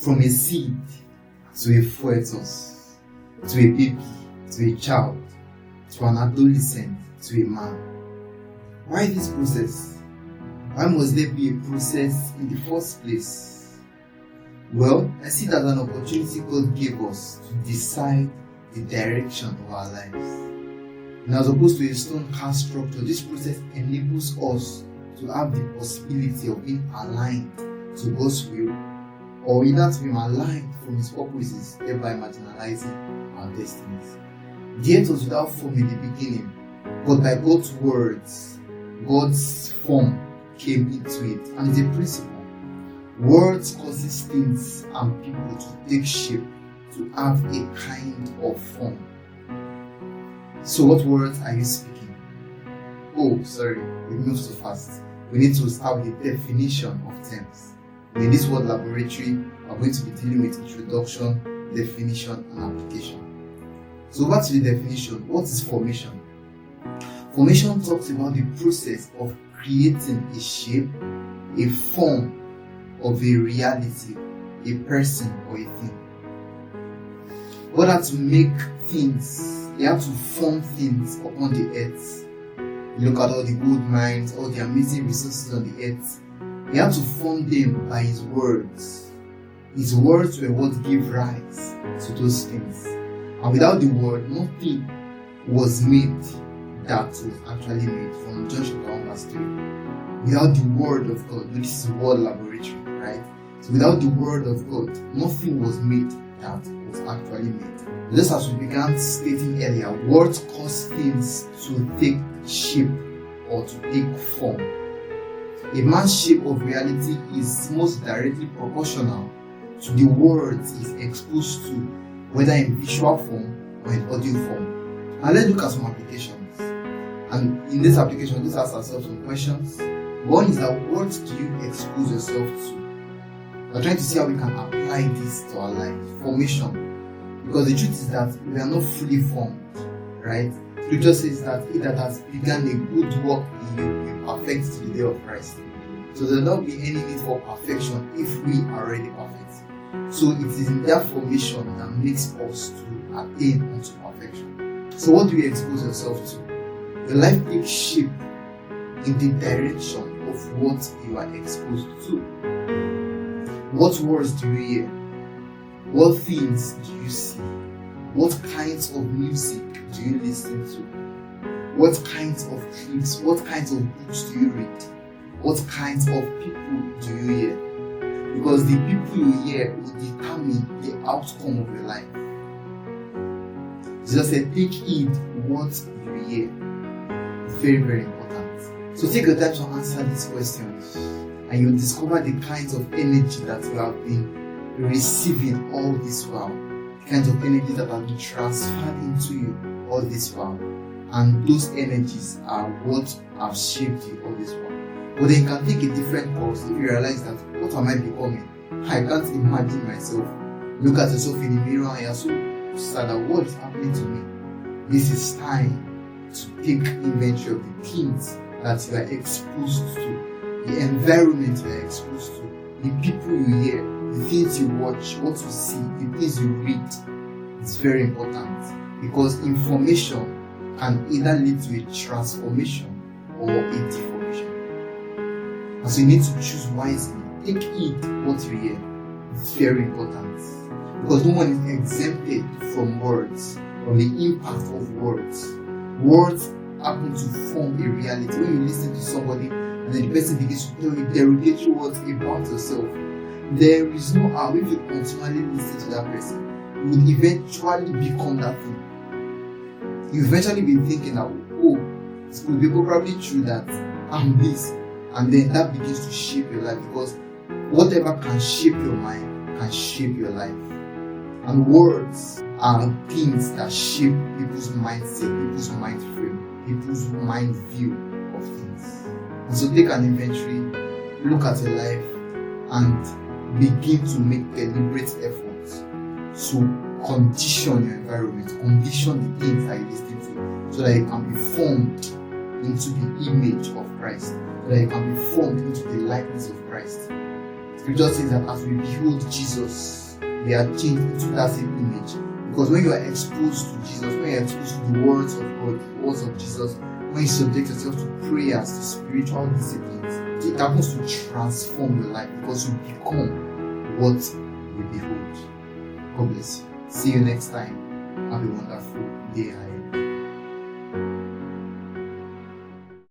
from a seed to a fetus, to a baby, to a child, to an adolescent, to a man. Why this process? Why must there be a process in the first place? Well, I see that an opportunity God gave us to decide the direction of our lives. And as opposed to a stone cast structure, this process enables us to have the possibility of being aligned to God's will, or either to be aligned from His purposes, thereby marginalizing our destinies. The earth was without form in the beginning, but by God's words, God's form came into it. And it's a principle. Words causes things and people to take shape, to have a kind of form. So what words are you speaking? Oh, sorry, we moved too fast. We need to start with the definition of terms. In this word laboratory, we're going to be dealing with introduction, definition, and application. So back to the definition. What is formation? Formation talks about the process of creating a shape, a form of a reality, a person, or a thing. God had to make things, He had to form things upon the earth. You look at all the gold mines, all the amazing resources on the earth. He had to form them by His words. His words were what gave rise to those things. And without the word, nothing was made that was actually made. From John chapter 1 verse 3. Without the word of God, this is word laboratory, right? So without the word of God, nothing was made that was actually made. Just as we began stating earlier, words cause things to take shape or to take form. A man's shape of reality is most directly proportional to the words he's exposed to, whether in visual form or in audio form. And let's look at some applications. And in this application, let's ask ourselves some questions. One is that what do you expose yourself to? We're trying to see how we can apply this to our life. Formation. Because the truth is that we are not fully formed, right? Scripture says that he that has begun a good work in you will perfect to the day of Christ. So there will not be any need for perfection if we are already perfect. So it is in that formation that makes us to attain unto perfection. So what do you expose yourself to? Your life takes shape in the direction of what you are exposed to. What words do you hear? What things do you see? What kinds of music do you listen to? What kinds of clips, what kinds of books do you read? What kinds of people do you hear? Because the people you hear will determine the outcome of your life. Jesus said, take heed what you hear. Very, very important. So take your time to answer these questions, and you'll discover the kinds of energy that you have been receiving all this while. The kinds of energy that have been transferred into you all this while. And those energies are what have shaped you all this while. But then you can take a different course if you realize that, what am I becoming? I can't imagine myself. Look at yourself in the mirror and you're so sad that what is happening to me? This is time to take inventory of the things that you are exposed to, the environment you are exposed to, the people you hear, the things you watch, what you see, the things you read. It's very important because information can either lead to a transformation or a deformation. And so you need to choose wisely. Take heed what you hear. It's very important because no one is exempted from words, from the impact of words. Words happen to form a reality. When you listen to somebody and then the person begins to tell you derogatory words about yourself, there is no how. If you continually listen to that person, you will eventually become that thing. You eventually be thinking that, oh, it could be probably true that I'm this, and then that begins to shape your life because whatever can shape your mind can shape your life. And words are things that shape people's mindset, people's mind frame, people's mind view of things. And so take an inventory, look at your life, and begin to make deliberate efforts to condition your environment, condition the things that you listen to, so that you can be formed into the image of Christ, so that you can be formed into the likeness of Christ. Scripture says that as we behold Jesus, we are changed into that same image. Because when you are exposed to Jesus, when you are exposed to the words of God, the words of Jesus, when you subject yourself to prayers, to spiritual disciplines, it happens to transform your life because you become what you behold. God bless you. See you next time. Have a wonderful day ahead.